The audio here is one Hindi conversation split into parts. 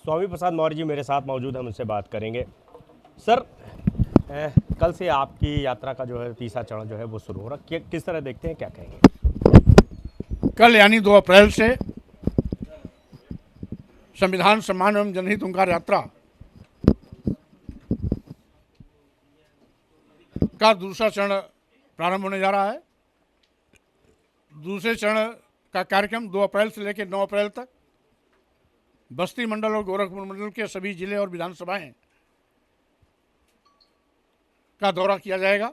स्वामी प्रसाद मौर्य जी मेरे साथ मौजूद हैं, उनसे बात करेंगे। सर, कल से आपकी यात्रा का जो है तीसरा चरण जो है वो शुरू हो रहा, किस तरह देखते हैं, क्या कहेंगे? कल यानी 2 अप्रैल से संविधान सम्मान एवं जनहित हुंकार यात्रा का दूसरा चरण प्रारंभ होने जा रहा है। दूसरे चरण का कार्यक्रम 2 अप्रैल से लेकर 9 अप्रैल तक बस्ती मंडल और गोरखपुर मंडल के सभी जिले और विधानसभाएं का दौरा किया जाएगा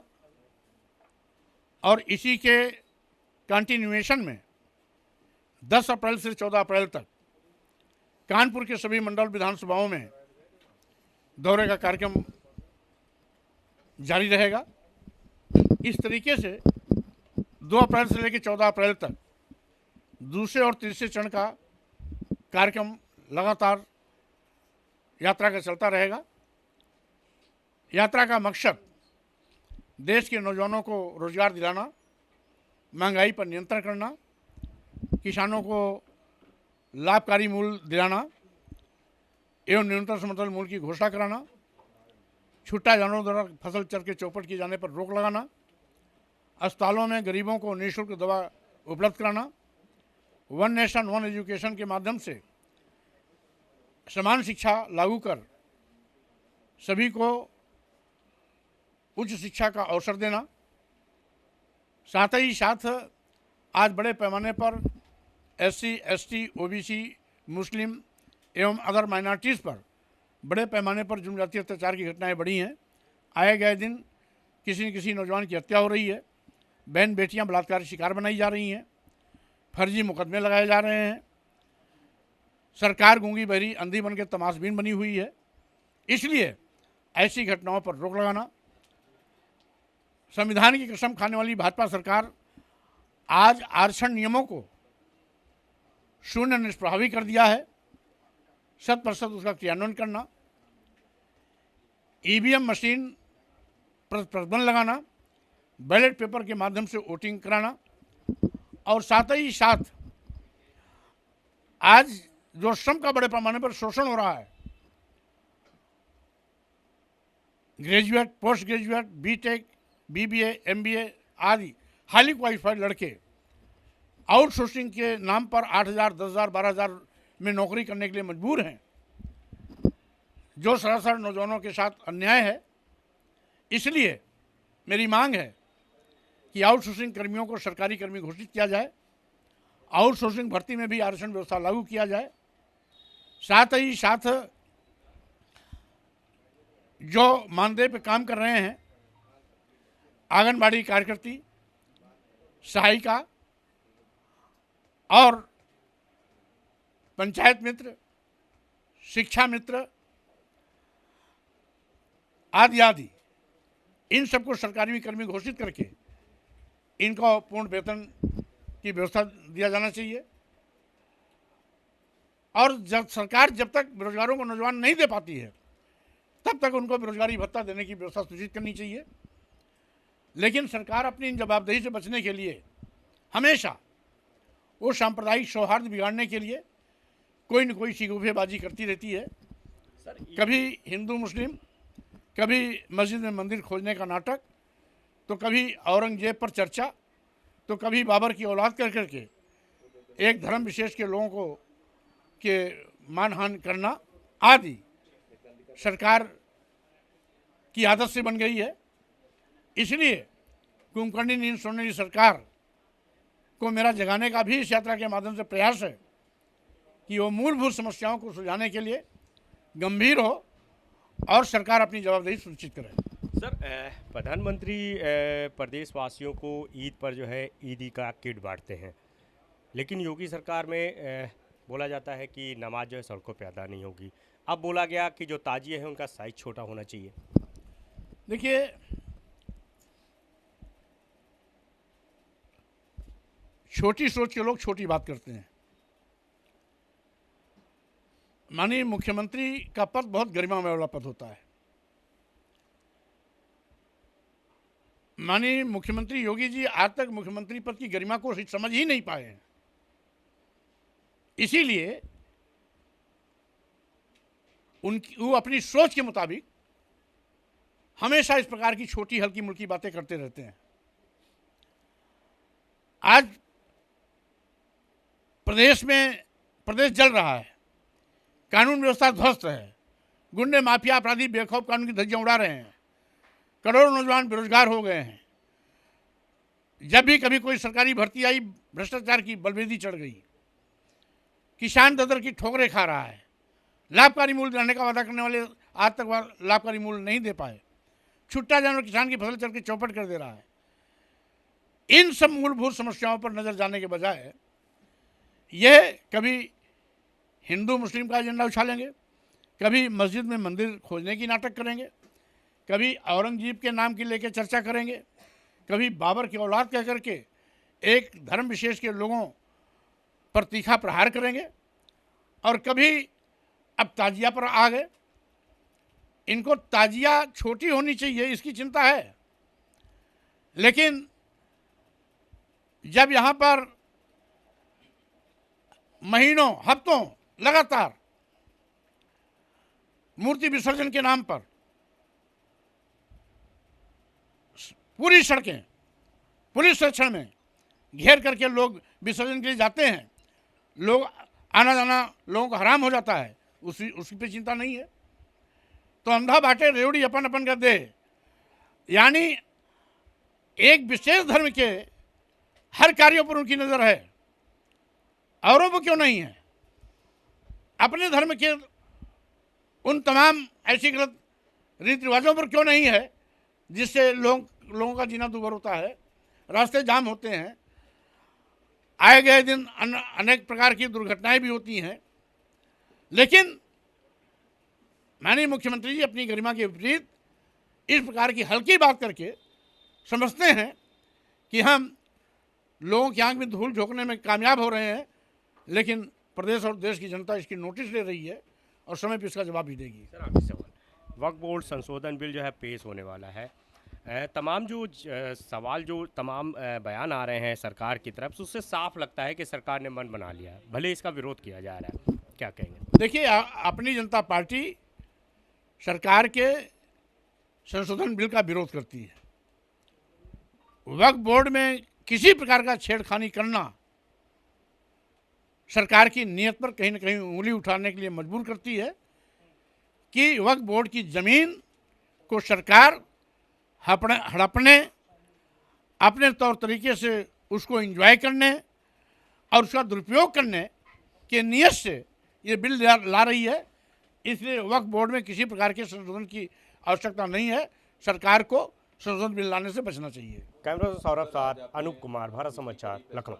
और इसी के कंटिन्यूएशन में 10 अप्रैल से 14 अप्रैल तक कानपुर के सभी मंडल विधानसभाओं में दौरे का कार्यक्रम जारी रहेगा। इस तरीके से 2 अप्रैल से लेकर 14 अप्रैल तक दूसरे और तीसरे चरण का कार्यक्रम लगातार यात्रा का चलता रहेगा। यात्रा का मकसद देश के नौजवानों को रोजगार दिलाना, महंगाई पर नियंत्रण करना, किसानों को लाभकारी मूल्य दिलाना एवं न्यूनतम समर्थन मूल्य की घोषणा कराना, छुट्टा जानवरों द्वारा फसल चर के चौपट किए जाने पर रोक लगाना, अस्पतालों में गरीबों को निःशुल्क दवा उपलब्ध कराना, वन नेशन वन एजुकेशन के माध्यम से समान शिक्षा लागू कर सभी को उच्च शिक्षा का अवसर देना, साथ ही साथ आज बड़े पैमाने पर SC, ST, OBC, मुस्लिम एवं अदर माइनॉरिटीज़ पर बड़े पैमाने पर जनजातीय अत्याचार की घटनाएं बढ़ी हैं। आए गए दिन किसी न किसी नौजवान की हत्या हो रही है, बहन बेटियां बलात्कार शिकार बनाई जा रही हैं, फर्जी मुकदमे लगाए जा रहे हैं, सरकार गूंगी बहरी अंधी बन के तमाशबीन बनी हुई है। इसलिए ऐसी घटनाओं पर रोक लगाना, संविधान की कसम खाने वाली भाजपा सरकार आज आरक्षण नियमों को शून्य निष्प्रभावी कर दिया है। 100% उसका क्रियान्वयन करना, EVM मशीन पर प्रतिबंध लगाना, बैलेट पेपर के माध्यम से वोटिंग कराना और साथ ही साथ आज जो श्रम का बड़े पैमाने पर शोषण हो रहा है, graduate, post graduate, BTech, BBA, MBA आदि हाईली क्वालिफाइड लड़के आउटसोर्सिंग के नाम पर 8,000, 10,000, 12,000 में नौकरी करने के लिए मजबूर हैं, जो सरासर नौजवानों के साथ अन्याय है। इसलिए मेरी मांग है कि आउटसोर्सिंग कर्मियों को सरकारी कर्मी घोषित किया जाए, आउटसोर्सिंग भर्ती में भी आरक्षण व्यवस्था लागू किया जाए। साथ ही साथ जो मानदेय पे काम कर रहे हैं, आंगनबाड़ी कार्यकर्ती, सहायिका और पंचायत मित्र, शिक्षा मित्र आदि आदि, इन सबको सरकारी कर्मी घोषित करके इनको पूर्ण वेतन की व्यवस्था दिया जाना चाहिए। और जब सरकार जब तक बेरोजगारों को नौजवान नहीं दे पाती है, तब तक उनको बेरोजगारी भत्ता देने की व्यवस्था सुनिश्चित करनी चाहिए। लेकिन सरकार अपनी इन जवाबदेही से बचने के लिए हमेशा वो सांप्रदायिक सौहार्द बिगाड़ने के लिए कोई न कोई शिगुफेबाजी करती रहती है। कभी हिंदू मुस्लिम, कभी मस्जिद में मंदिर खोजने का नाटक, तो कभी औरंगजेब पर चर्चा, तो कभी बाबर की औलाद कर करके एक धर्म विशेष के लोगों को के मानहानि करना आदि सरकार की आदत से बन गई है। इसलिए कुंभकर्णी नींद सोने की सरकार को मेरा जगाने का भी इस यात्रा के माध्यम से प्रयास है कि वो मूलभूत समस्याओं को सुलझाने के लिए गंभीर हो और सरकार अपनी जवाबदेही सुनिश्चित करे। सर, प्रधानमंत्री प्रदेशवासियों को ईद पर जो है ईदी का किट बांटते हैं, लेकिन योगी सरकार में बोला जाता है कि नमाज जो है सड़कों पे अदा नहीं होगी। अब बोला गया कि जो ताजिए हैं उनका साइज छोटा होना चाहिए। देखिए, छोटी सोच के लोग छोटी बात करते हैं। माननीय मुख्यमंत्री का पद बहुत गरिमामय वाला पद होता है। माननीय मुख्यमंत्री योगी जी आज तक मुख्यमंत्री पद की गरिमा को समझ ही नहीं पाए हैं। इसीलिए वो अपनी सोच के मुताबिक हमेशा इस प्रकार की छोटी हल्की मुल्की बातें करते रहते हैं। आज प्रदेश जल रहा है, कानून व्यवस्था ध्वस्त है, गुंडे माफिया अपराधी बेखौफ कानून की धज्जियां उड़ा रहे हैं, करोड़ों नौजवान बेरोजगार हो गए हैं। जब भी कभी कोई सरकारी भर्ती आई, भ्रष्टाचार की बलवेदी चढ़ गई, किसान दर की ठोकरें खा रहा है, लाभकारी मूल्य देने का वादा करने वाले आज तक लाभकारी मूल्य नहीं दे पाए, छुट्टा जानवर किसान की फसल चल के चौपट कर दे रहा है। इन सब मूलभूत समस्याओं पर नजर जाने के बजाय यह कभी हिंदू मुस्लिम का एजेंडा उछालेंगे, कभी मस्जिद में मंदिर खोजने की नाटक करेंगे, कभी औरंगजेब के नाम की लेकर चर्चा करेंगे, कभी बाबर की औलाद कह करके एक धर्म विशेष के लोगों पर तीखा प्रहार करेंगे, और कभी अब ताजिया पर आ गए। इनको ताजिया छोटी होनी चाहिए इसकी चिंता है, लेकिन जब यहाँ पर महीनों हफ्तों लगातार मूर्ति विसर्जन के नाम पर पूरी सड़कें पुलिस संरक्षण में घेर करके लोग विसर्जन के लिए जाते हैं, लोग आना जाना लोगों को हराम हो जाता है, उसी पे चिंता नहीं है। तो अंधा बाटे रेवड़ी अपन अपन का दे, यानी एक विशेष धर्म के हर कार्यों पर उनकी नजर है, औरों पर क्यों नहीं है? अपने धर्म के उन तमाम ऐसी गलत रीति रिवाजों पर क्यों नहीं है जिससे लोगों का जीना दूभर होता है, रास्ते जाम होते हैं, आए गए दिन अनेक प्रकार की दुर्घटनाएं भी होती हैं। लेकिन माननीय मुख्यमंत्री जी अपनी गरिमा के विपरीत इस प्रकार की हल्की बात करके समझते हैं कि हम लोगों की आंख में धूल झोंकने में कामयाब हो रहे हैं, लेकिन प्रदेश और देश की जनता इसकी नोटिस ले रही है और समय पर इसका जवाब भी देगी। सर आखिरी सवाल, वक्फ बोर्ड संशोधन बिल जो है पेश होने वाला है, तमाम जो सवाल जो तमाम बयान आ रहे हैं सरकार की तरफ से, उससे साफ लगता है कि सरकार ने मन बना लिया है, भले इसका विरोध किया जा रहा है, क्या कहेंगे? देखिए, अपनी जनता पार्टी सरकार के संशोधन बिल का विरोध करती है। वक्फ बोर्ड में किसी प्रकार का छेड़खानी करना सरकार की नीयत पर कहीं न कहीं उंगली उठाने के लिए मजबूर करती है कि वक्फ बोर्ड की ज़मीन को सरकार हड़पने, अपने तौर तरीके से उसको एंजॉय करने और उसका दुरुपयोग करने के नियत से ये बिल ला रही है। इसलिए वक्फ बोर्ड में किसी प्रकार के संशोधन की आवश्यकता नहीं है, सरकार को संशोधन बिल लाने से बचना चाहिए। कैमरा से सौरभ साथ, अनूप कुमार, भारत समाचार, लखनऊ।